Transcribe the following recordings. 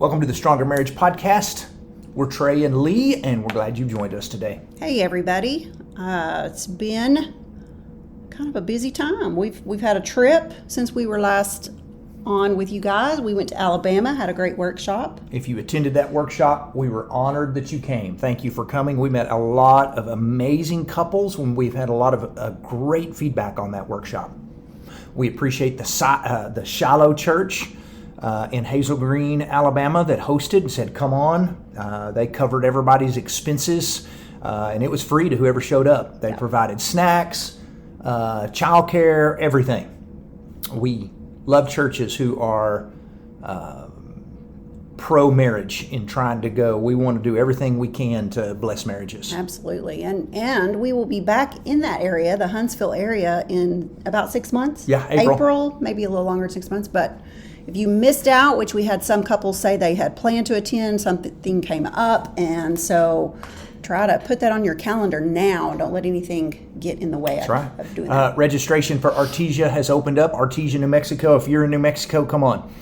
Welcome to the Stronger Marriage Podcast. We're Trey and Lee, and we're glad you've joined us today. Hey, everybody. It's been kind of a busy time. We've had a trip since we were last on with you guys. We went to Alabama, had a great workshop. If you attended that workshop, we were honored that you came. Thank you for coming. We met a lot of amazing couples, and we've had a lot of great feedback on that workshop. We appreciate the Shiloh Church in Hazel Green, Alabama, that hosted and said, come on. They covered everybody's expenses, and it was free to whoever showed up. They provided snacks, childcare, everything. We love churches who are pro-marriage in trying to go. We want to do everything we can to bless marriages. Absolutely. And we will be back in that area, the Huntsville area, in about 6 months. Yeah, April. Maybe a little longer than 6 months. But if you missed out, which we had some couples say they had planned to attend, something came up. And so try to put that on your calendar now. Don't let anything get in the way of doing that. Registration for Artesia has opened up. Artesia, New Mexico. If you're in New Mexico, come on.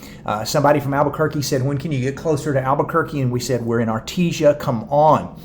Somebody from Albuquerque said, when can you get closer to Albuquerque? And we said, we're in Artesia. Come on.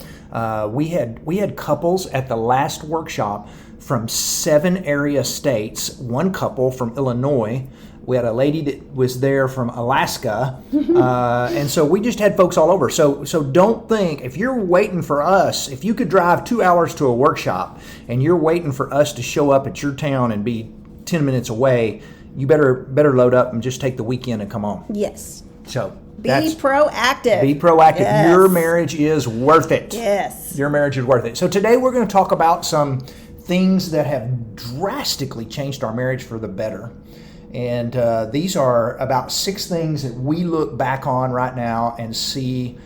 We had couples at the last workshop from 7 area states. One couple from Illinois. We had a lady that was there from Alaska, and so we just had folks all over. So don't think, if you're waiting for us, if you could drive 2 hours to a workshop and you're waiting for us to show up at your town and be 10 minutes away, you better load up and just take the weekend and come on. Yes. So be proactive. Be proactive. Yes. Your marriage is worth it. Yes. Your marriage is worth it. So today we're going to talk about some things that have drastically changed our marriage for the better. And these are about 6 things that we look back on right now and see,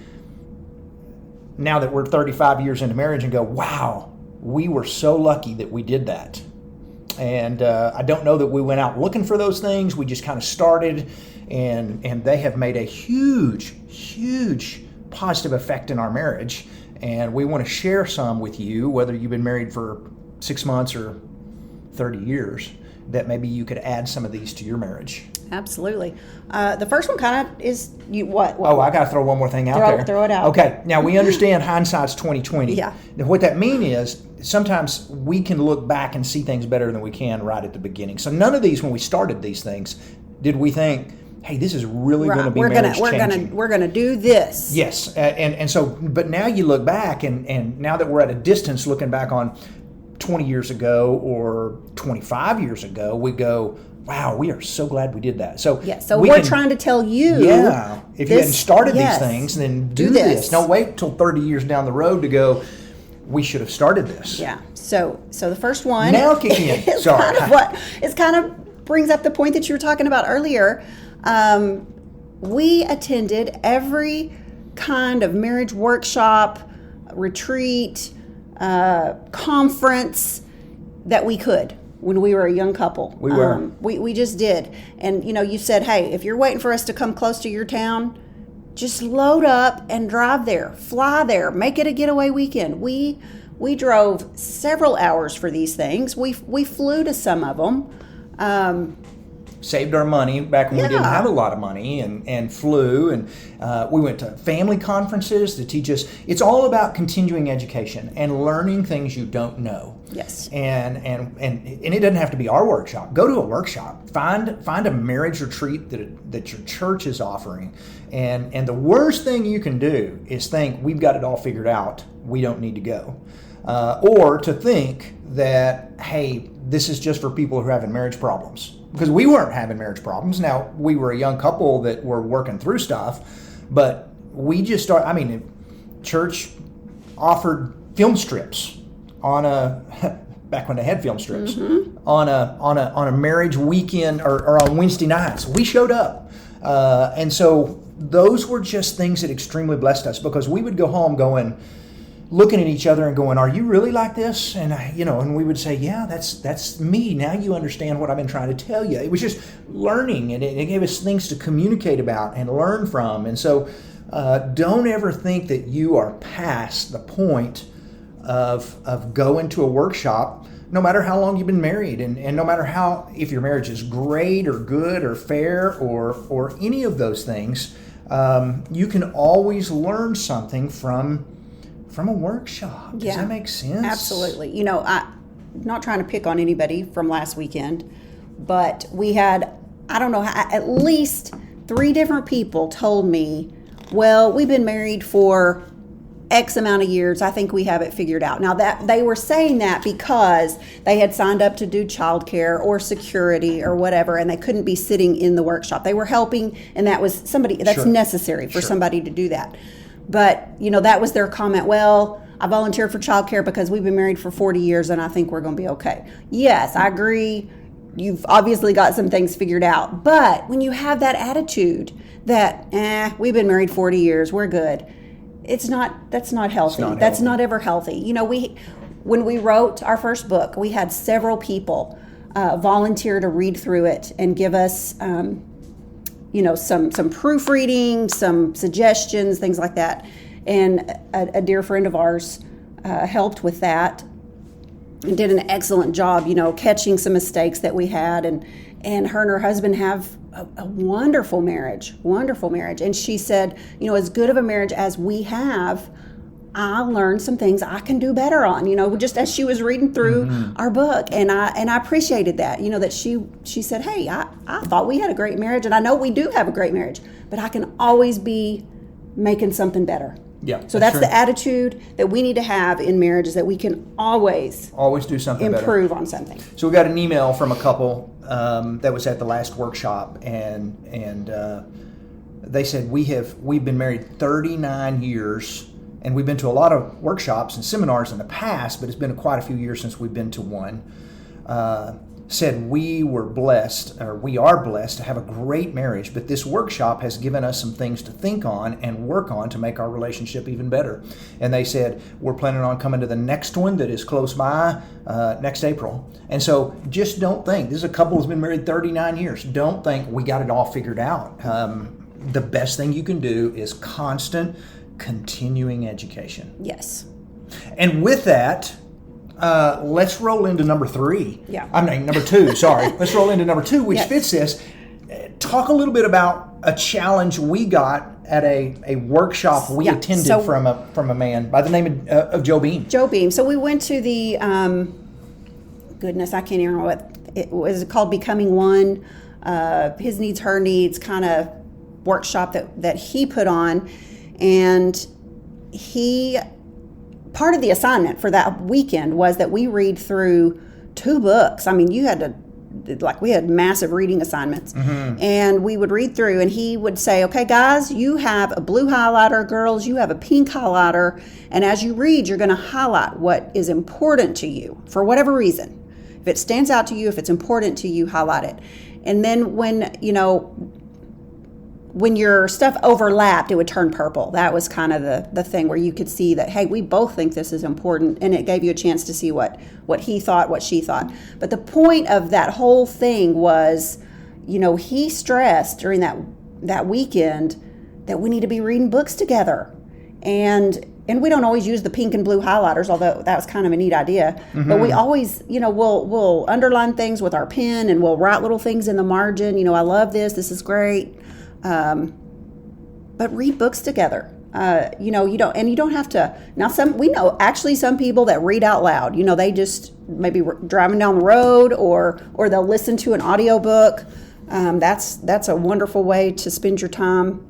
now that we're 35 years into marriage, and go, wow, we were so lucky that we did that. And I don't know that we went out looking for those things. We just kind of started, and they have made a huge, huge positive effect in our marriage. And we want to share some with you, whether you've been married for 6 months or 30 years. That maybe you could add some of these to your marriage. Absolutely. The first one kind of is what? Oh, I got to throw one more thing out there. Throw it out. Okay. Now we understand hindsight's 20/20. Yeah. Now, what that means is sometimes we can look back and see things better than we can right at the beginning. So none of these, when we started these things, did we think, hey, this is really going to be marriage changing. We're gonna do this. Yes. And so, but now you look back, and now that we're at a distance, looking back on 20 years ago or 25 years ago, we go, wow, we are so glad we did that. So we're trying to tell you, if you hadn't started these things, then do this. Don't wait till 30 years down the road to go, we should have started this. Yeah. So the first one now kick in. Sorry. It kind of brings up the point that you were talking about earlier. We attended every kind of marriage workshop, retreat, conference that we could when we were a young couple. We were. We just did. And, you said, hey, if you're waiting for us to come close to your town, just load up and drive there, fly there, make it a getaway weekend. We drove several hours for these things. We flew to some of them. Saved our money back when we didn't have a lot of money, and flew, and we went to family conferences to teach us. It's all about continuing education and learning things you don't know. Yes. And it doesn't have to be our workshop. Go to a workshop. Find a marriage retreat that your church is offering. And the worst thing you can do is think we've got it all figured out. We don't need to go. Or to think that, hey, this is just for people who are having marriage problems. Because we weren't having marriage problems. Now, we were a young couple that were working through stuff, but we just started, church offered film strips on back when they had film strips, on a marriage weekend or on Wednesday nights. We showed up. And so those were just things that extremely blessed us, because we would go home looking at each other and going, are you really like this? And and we would say, yeah, that's me. Now you understand what I've been trying to tell you. It was just learning, and it gave us things to communicate about and learn from. And so don't ever think that you are past the point of going to a workshop, no matter how long you've been married, and no matter if your marriage is great or good or fair or any of those things. You can always learn something from a workshop. Does that make sense? Absolutely. You know, I'm not trying to pick on anybody from last weekend, but we had, I don't know, at least 3 different people told me, well, we've been married for X amount of years. I think we have it figured out. Now, that they were saying that because they had signed up to do childcare or security or whatever, and they couldn't be sitting in the workshop. They were helping, and that was that's necessary for somebody to do that. But, you know, that was their comment. Well, I volunteered for childcare because we've been married for 40 years and I think we're going to be okay. Yes, I agree. You've obviously got some things figured out. But when you have that attitude that, we've been married 40 years, we're good. That's not healthy. That's not ever healthy. You know, when we wrote our first book, we had several people volunteer to read through it and give us some proofreading, some suggestions, things like that. And a dear friend of ours helped with that and did an excellent job, catching some mistakes that we had. And her and her husband have a wonderful marriage. And she said, as good of a marriage as we have, I learned some things I can do better on, just as she was reading through our book. And I appreciated that, that she said, hey, I thought we had a great marriage, and I know we do have a great marriage, but I can always be making something better. Yeah. So that's the attitude that we need to have in marriage, is that we can always do something improve better. On something. So we got an email from a couple that was at the last workshop, and they said we've been married 39 years. And we've been to a lot of workshops and seminars in the past, but it's been quite a few years since we've been to one. Said we are blessed to have a great marriage, but this workshop has given us some things to think on and work on to make our relationship even better. And they said, we're planning on coming to the next one that is close by next April. And so just don't think, this is a couple who's been married 39 years. Don't think we got it all figured out. The best thing you can do is constant, continuing education. Yes. And with that, let's roll into number 3. Yeah. Number 2, sorry. Let's roll into number 2, which fits this. Talk a little bit about a challenge we got at a workshop we attended from a man by the name of Joe Beam. Joe Beam. So we went to the, goodness, I can't even remember what it was called, Becoming One, His Needs, Her Needs kind of workshop that he put on. And part of the assignment for that weekend was that we read through 2 books. I mean, we had massive reading assignments. And we would read through, and he would say, okay, guys, you have a blue highlighter, girls, you have a pink highlighter. And as you read, you're going to highlight what is important to you for whatever reason. If it stands out to you, if it's important to you, highlight it. And then when your stuff overlapped, it would turn purple. That was kind of the thing where you could see that, hey, we both think this is important, and it gave you a chance to see what he thought, what she thought. But the point of that whole thing was, he stressed during that weekend that we need to be reading books together. And we don't always use the pink and blue highlighters, although that was kind of a neat idea. But we always, we'll underline things with our pen, and we'll write little things in the margin. I love this. This is great. But read books together. You don't have to. Now, we know actually some people that read out loud. They just maybe driving down the road, or they'll listen to an audiobook. That's a wonderful way to spend your time.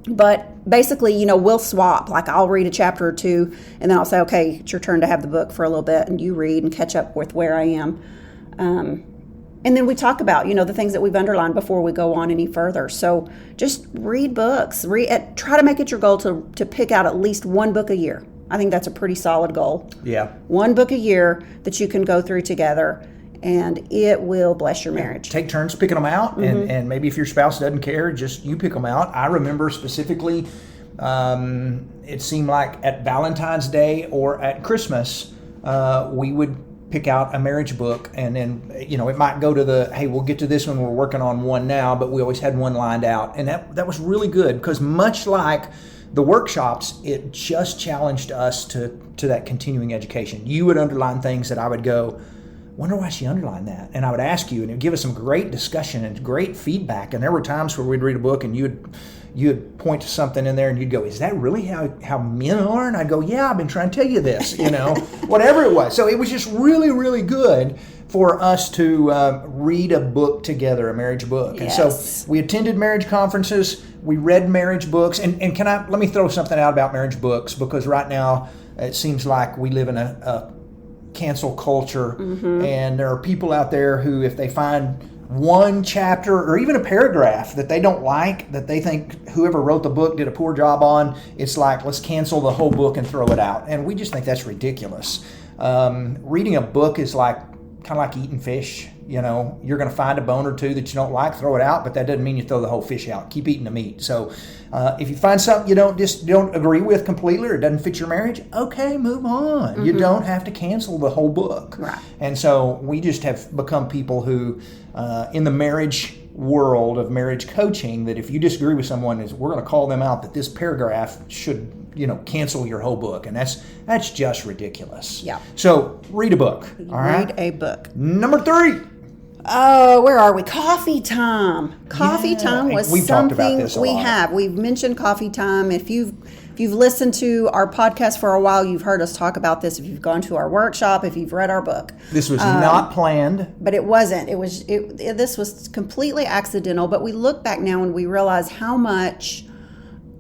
But basically, we'll swap. Like, I'll read a chapter or 2, and then I'll say, okay, it's your turn to have the book for a little bit, and you read and catch up with where I am. And then we talk about, the things that we've underlined before we go on any further. So just read books. Try to make it your goal to pick out at least 1 book a year. I think that's a pretty solid goal. Yeah. 1 book a year that you can go through together, and it will bless your marriage. Take turns picking them out, and maybe if your spouse doesn't care, just you pick them out. I remember specifically, it seemed like at Valentine's Day or at Christmas, we would pick out a marriage book, and then it might go to hey, we'll get to this one, we're working on one now, but we always had one lined out, and that was really good, because much like the workshops, it just challenged us to that continuing education. You would underline things that I would go, wonder why she underlined that, and I would ask you, and it would give us some great discussion and great feedback. And there were times where we'd read a book and you'd you'd point to something in there and you'd go, is that really how men are? And I'd go, yeah, I've been trying to tell you this, whatever it was. So it was just really, really good for us to read a book together, a marriage book. Yes. And so we attended marriage conferences, we read marriage books, and let me throw something out about marriage books, because right now it seems like we live in a cancel culture, and there are people out there who, if they find one chapter or even a paragraph that they don't like, that they think whoever wrote the book did a poor job on, it's like, let's cancel the whole book and throw it out. And we just think that's ridiculous. Reading a book is kind of like eating fish. You're going to find a bone or two that you don't like, throw it out, but that doesn't mean you throw the whole fish out. Keep eating the meat. So if you find something you don't agree with completely, or it doesn't fit your marriage, okay, move on. You don't have to cancel the whole book. Right. And so we just have become people who, in the marriage world of marriage coaching, that if you disagree with someone, we're going to call them out that this paragraph should cancel your whole book, and that's just ridiculous. Yeah. So read a book. All right. Read a book. Number 3. Oh, where are we? Coffee time. Coffee time was we've talked about something this a we lot. have. We've mentioned coffee time. If you've listened to our podcast for a while, you've heard us talk about this. If you've gone to our workshop, if you've read our book. This was not planned. But it wasn't. This was completely accidental. But we look back now and we realize how much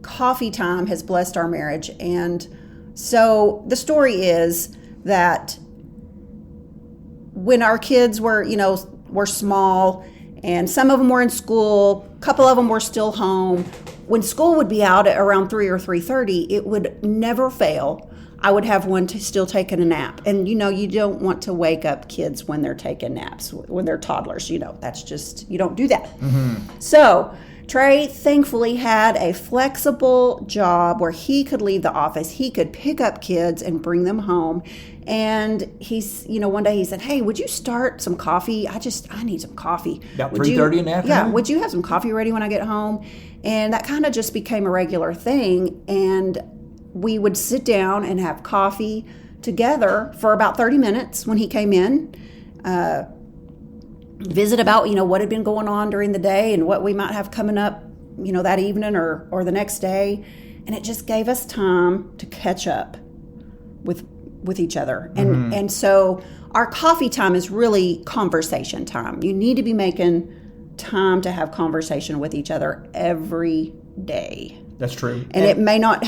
coffee time has blessed our marriage. And so the story is that when our kids were small, and some of them were in school, a couple of them were still home. When school would be out at around 3 or 3:30, it would never fail. I would have one still taking a nap. And, you don't want to wake up kids when they're taking naps, when they're toddlers. That's just, you don't do that. So Trey thankfully had a flexible job where he could leave the office. He could pick up kids and bring them home. And he's, one day he said, hey, would you start some coffee? I need some coffee. About 3:30 in the afternoon? Yeah, would you have some coffee ready when I get home? And that kind of just became a regular thing. And we would sit down and have coffee together for about 30 minutes when he came in, visit about, what had been going on during the day and what we might have coming up, that evening or the next day. And it just gave us time to catch up with each other. And so our coffee time is really conversation time. You need to be making time to have conversation with each other every day. That's true. And it may not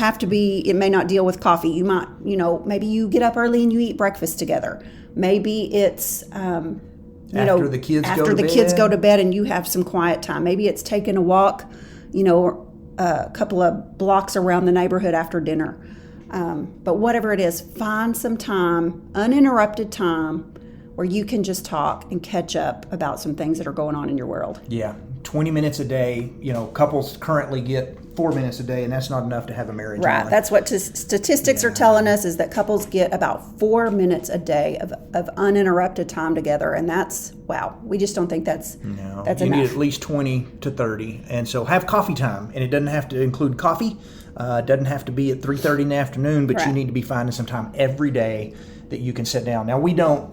deal with coffee. You might, maybe you get up early and you eat breakfast together. Maybe it's, after the kids go to bed and you have some quiet time. Maybe it's taking a walk, a couple of blocks around the neighborhood after dinner. But whatever it is, find some time, uninterrupted time, where you can just talk and catch up about some things that are going on in your world. Yeah, 20 minutes a day. Couples currently get 4 minutes a day, and that's not enough to have a marriage. Right. That's what statistics are telling us, is that couples get about 4 minutes a day of uninterrupted time together, and that's, wow. We just don't think that's enough. You need at least 20 to 30, and so have coffee time, and it doesn't have to include coffee. It doesn't have to be at 3:30 in the afternoon, but you need to be finding some time every day that you can sit down. Now,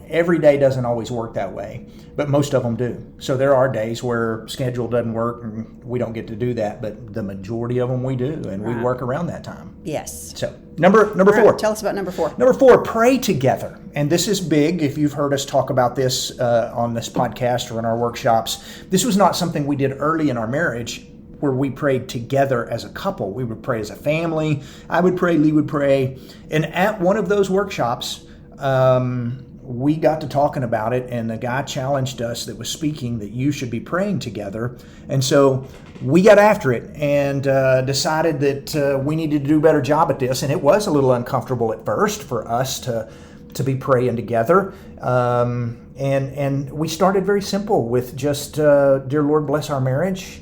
every day doesn't always work that way, but most of them do. So there are days where schedule doesn't work and we don't get to do that, but the majority of them we do, and we work around that time. Yes. So number 4. Tell us about number 4. Number 4, pray together. And this is big. If you've heard us talk about this on this podcast or in our workshops, this was not something we did early in our marriage, where we prayed together as a couple. We would pray as a family. I would pray, Lee would pray. And at one of those workshops, we got to talking about it, and the guy challenged us that was speaking that you should be praying together. And so we got after it and decided that we needed to do a better job at this. And it was a little uncomfortable at first for us to be praying together. And we started very simple with just, dear Lord, bless our marriage.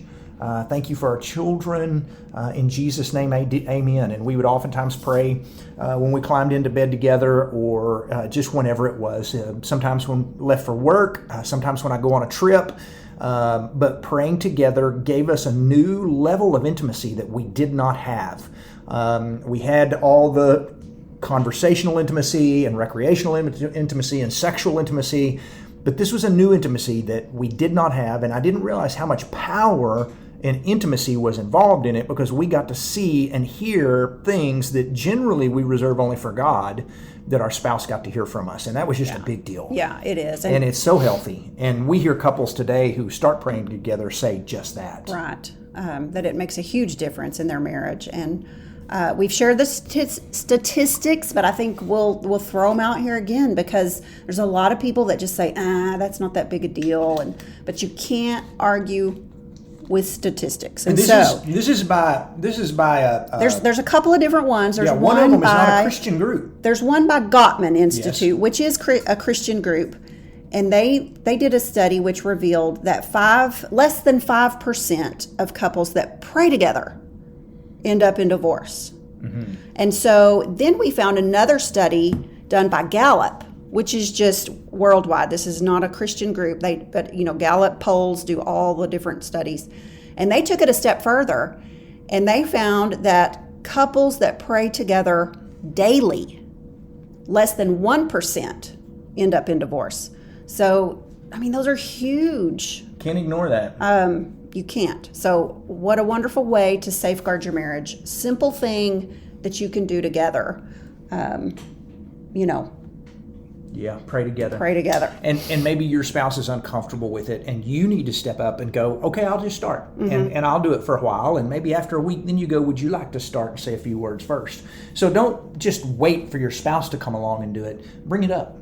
Thank you for our children. In Jesus' name, amen. And we would oftentimes pray when we climbed into bed together, or just whenever it was. Sometimes when left for work, sometimes when I go on a trip. But praying together gave us a new level of intimacy that we did not have. We had all the conversational intimacy and recreational intimacy and sexual intimacy, but this was a new intimacy that we did not have, and I didn't realize how much power and intimacy was involved in it, because we got to see and hear things that generally we reserve only for God, that our spouse got to hear from us. And that was just a big deal. Yeah, it is. And it's so healthy. And we hear couples today who start praying together say just that. Right. That it makes a huge difference in their marriage. And we've shared the statistics, but I think we'll throw them out here again, because there's a lot of people that just say, that's not that big a deal. But you can't argue with statistics. And this is by there's a couple of different ones. There's one of them is not a Christian group. There's one by Gottman Institute, which is a Christian group, and they did a study which revealed that less than 5% of couples that pray together end up in divorce. Mm-hmm. And so then we found another study done by Gallup, which is just worldwide. This is not a Christian group. But Gallup polls do all the different studies. And they took it a step further, and they found that couples that pray together daily, less than 1% end up in divorce. So, those are huge. Can't ignore that. You can't. So what a wonderful way to safeguard your marriage. Simple thing that you can do together. Yeah, pray together. Pray together. And maybe your spouse is uncomfortable with it, and you need to step up and go, okay, I'll just start. Mm-hmm. And I'll do it for a while. And maybe after a week, then you go, would you like to start and say a few words first? So don't just wait for your spouse to come along and do it. Bring it up.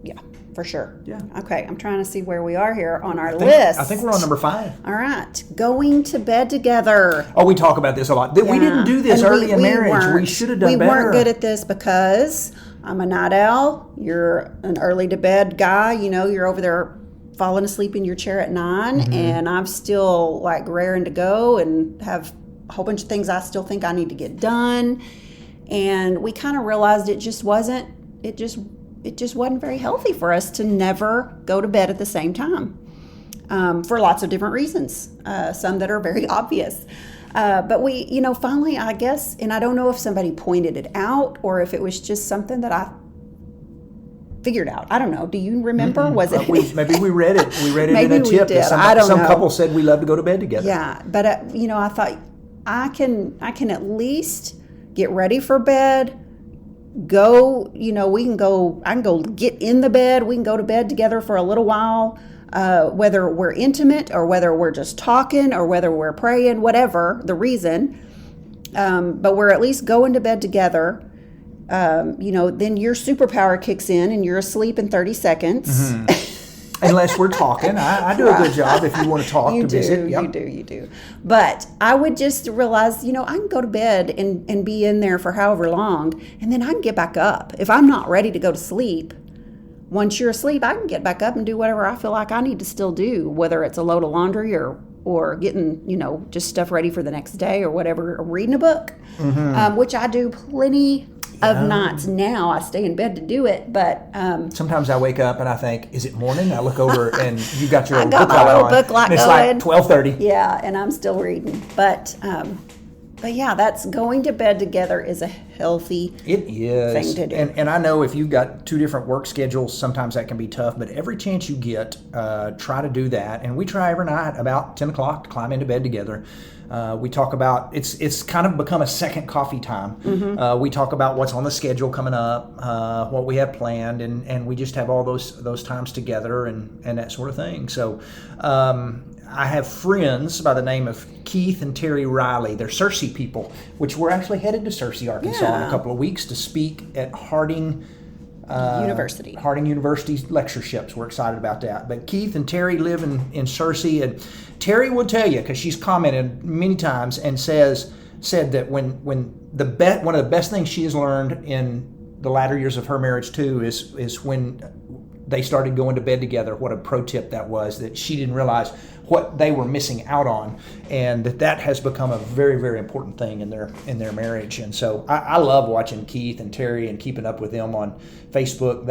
Yeah, for sure. Yeah. Okay, I'm trying to see where we are here on our list. I think we're on number 5. All right. Going to bed together. Oh, we talk about this a lot. We didn't do this early in marriage. We should have done better. We weren't good at this because I'm a night owl. You're an early to bed guy. You're over there falling asleep in your chair at 9, mm-hmm. and I'm still raring to go and have a whole bunch of things I still think I need to get done. And we kind of realized it just wasn't very healthy for us to never go to bed at the same time, for lots of different reasons, some that are very obvious. But we, finally, I guess, and I don't know if somebody pointed it out or if it was just something that I figured out. I don't know. Do you remember? Mm-mm. Was it? Maybe we read it. We read it in a tip. Some couple said we love to go to bed together. Yeah, but I thought I can at least get ready for bed. Go, I can go get in the bed. We can go to bed together for a little while. Whether we're intimate or whether we're just talking or whether we're praying, whatever the reason, but we're at least going to bed together. Then your superpower kicks in and you're asleep in 30 seconds. Mm-hmm. Unless we're talking. I do a good job if you want to talk to visit. Yep. You do. But I would just realize, I can go to bed and be in there for however long, and then I can get back up. If I'm not ready to go to sleep, once you're asleep, I can get back up and do whatever I feel like I need to still do, whether it's a load of laundry or getting, just stuff ready for the next day or whatever, or reading a book, mm-hmm. Which I do plenty of nights now. I stay in bed to do it, but sometimes I wake up and I think, is it morning? I look over and you got your book light it's going. Like 12:30. Yeah, and I'm still reading. But yeah, that's going to bed together is a healthy thing to do. And I know if you've got 2 different work schedules, sometimes that can be tough, but every chance you get, try to do that. And we try every night about 10 o'clock to climb into bed together. We talk about, it's kind of become a second coffee time. Mm-hmm. We talk about what's on the schedule coming up, what we have planned, and we just have all those times together and that sort of thing. So I have friends by the name of Keith and Terry Riley. They're Searcy people, which we're actually headed to Searcy, Arkansas in a couple of weeks to speak at Harding University's lectureships. We're excited about that. But Keith and Terry live in Searcy, and Terry will tell you, because she's commented many times and said that when one of the best things she has learned in the latter years of her marriage too is when they started going to bed together. What a pro tip that was, that she didn't realize what they were missing out on, and that has become a very, very important thing in their marriage. And so I love watching Keith and Terry and keeping up with them on Facebook.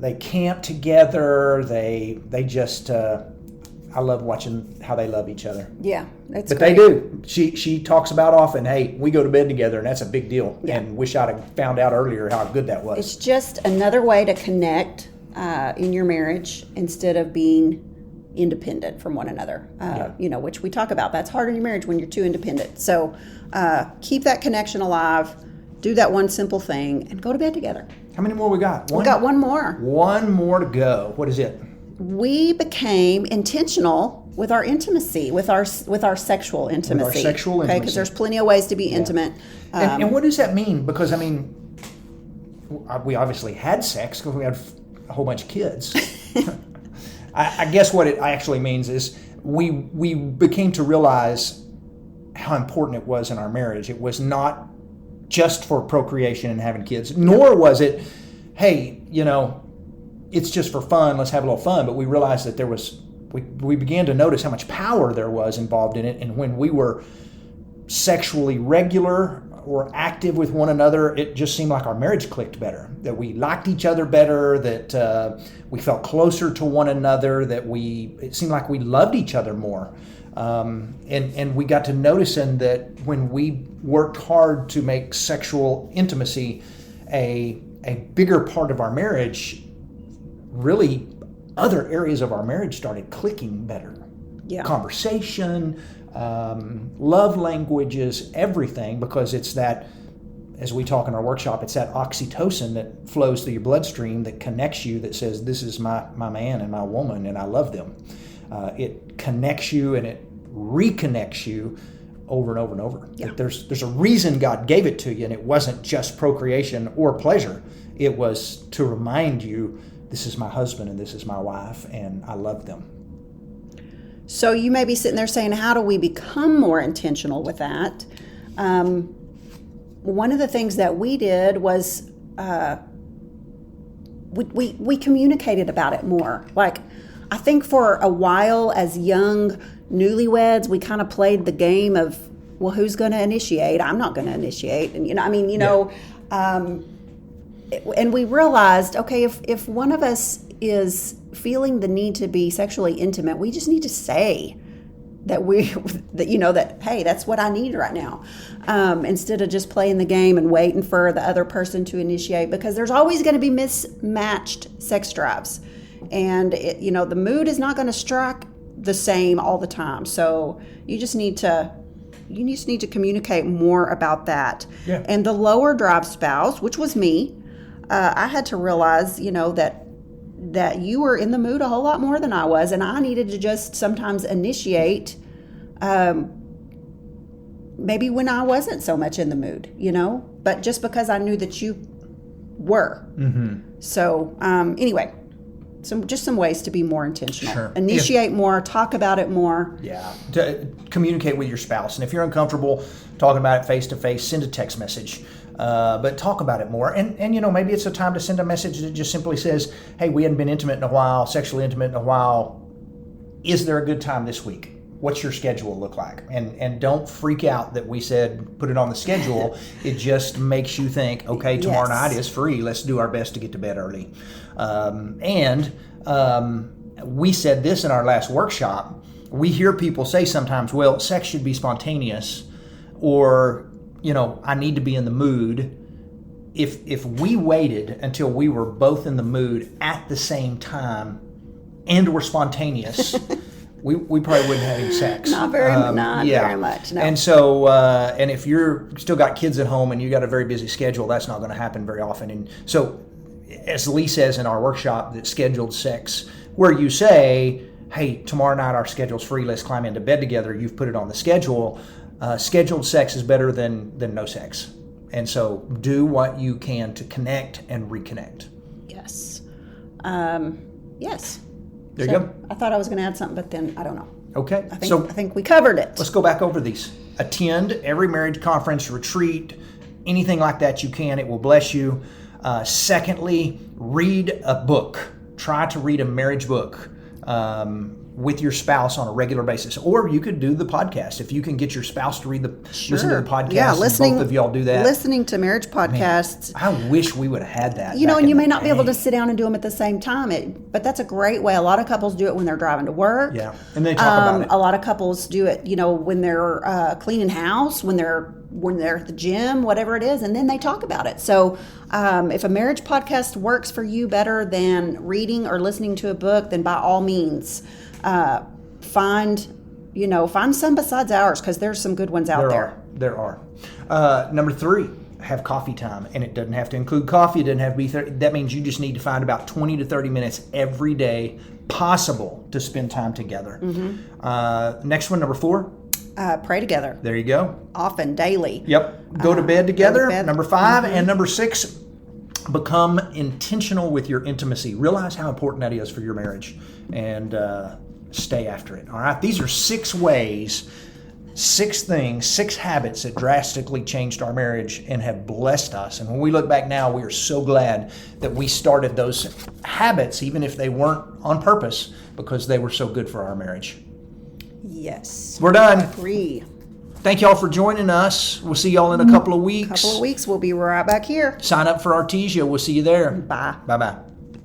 They camp together. They just I love watching how they love each other. Yeah, that's but great. They do. She talks about often, hey, we go to bed together, and that's a big deal. Yeah. And wish I'd have found out earlier how good that was. It's just another way to connect in your marriage instead of being, independent from one another, which we talk about. That's hard in your marriage when you're too independent. So keep that connection alive, do that one simple thing, and go to bed together. How many more we got? We got one more. One more to go. What is it? We became intentional with our intimacy, with our sexual intimacy. With our sexual intimacy. Because there's plenty of ways to be intimate. And what does that mean? Because, we obviously had sex because we had a whole bunch of kids. I guess what it actually means is we became to realize how important it was in our marriage. It was not just for procreation and having kids, nor was it, hey, it's just for fun, let's have a little fun. But we realized that we began to notice how much power there was involved in it. And when we were sexually regular or active with one another, it just seemed like our marriage clicked better, that we liked each other better, that we felt closer to one another, that it seemed like we loved each other more. And we got to noticing that when we worked hard to make sexual intimacy a bigger part of our marriage, really other areas of our marriage started clicking better. Yeah. Conversation, love languages, everything, because it's that, as we talk in our workshop, it's that oxytocin that flows through your bloodstream that connects you, that says, this is my man and my woman and I love them. It connects you and it reconnects you over and over and over. Yeah. There's a reason God gave it to you, and it wasn't just procreation or pleasure. It was to remind you, this is my husband and this is my wife and I love them. So you may be sitting there saying, how do we become more intentional with that? One of the things that we did was we communicated about it more. Like, I think for a while as young newlyweds, we kind of played the game of, well, who's going to initiate? I'm not going to initiate. And, and we realized, okay, if one of us is feeling the need to be sexually intimate, we just need to say that hey, that's what I need right now, instead of just playing the game and waiting for the other person to initiate, because there's always going to be mismatched sex drives, and the mood is not going to strike the same all the time. So you just need to communicate more about that. Yeah. And the lower drive spouse, which was me, I had to realize, that you were in the mood a whole lot more than I was, and I needed to just sometimes initiate, maybe when I wasn't so much in the mood, but just because I knew that you were. Mm-hmm. So anyway, some ways to be more intentional. Sure. Initiate more, talk about it more. Yeah, to communicate with your spouse. And if you're uncomfortable talking about it face to face, send a text message. But talk about it more. And maybe it's a time to send a message that just simply says, hey, we hadn't been intimate in a while, sexually intimate in a while. Is there a good time this week? What's your schedule look like? And don't freak out that we said put it on the schedule. It just makes you think, okay, tomorrow night is free. Let's do our best to get to bed early. We said this in our last workshop. We hear people say sometimes, well, sex should be spontaneous, or I need to be in the mood. If we waited until we were both in the mood at the same time and were spontaneous, we probably wouldn't have any sex. Not very much. No. And so, and if you're still got kids at home and you got a very busy schedule, that's not going to happen very often. And so, as Lee says in our workshop, that scheduled sex, where you say, hey, tomorrow night our schedule's free, let's climb into bed together, you've put it on the schedule. Scheduled sex is better than no sex. And so do what you can to connect and reconnect. Yes. Yes. There you go. I thought I was going to add something, but then I don't know. Okay. I think we covered it. Let's go back over these. Attend every marriage conference, retreat, anything like that you can. It will bless you. Secondly, read a book. Try to read a marriage book with your spouse on a regular basis. Or you could do the podcast. If you can get your spouse to listen to the podcast, and both of y'all do that. Listening to marriage podcasts. Man, I wish we would have had that. And you may not be able to sit down and do them at the same time, but that's a great way. A lot of couples do it when they're driving to work. Yeah, and they talk about it. A lot of couples do it, when they're cleaning house, when they're at the gym, whatever it is, and then they talk about it. So if a marriage podcast works for you better than reading or listening to a book, then by all means, Find some besides ours, because there's some good ones out there. There are. Number 3, have coffee time, and it doesn't have to include coffee. It doesn't have to be 30. That means you just need to find about 20 to 30 minutes every day possible to spend time together. Next one, number 4. Pray together. There you go. Often, daily. Yep. Go to bed together. Go to bed. Number 5. And number 6, become intentional with your intimacy. Realize how important that is for your marriage, and stay after it. All right. These are 6 ways, 6 things, 6 habits that drastically changed our marriage and have blessed us. And when we look back now, we are so glad that we started those habits, even if they weren't on purpose, because they were so good for our marriage. Yes. We're done. Agree. Thank y'all for joining us. We'll see y'all in a couple of weeks. We'll be right back here. Sign up for Artesia. We'll see you there. Bye. Bye-bye.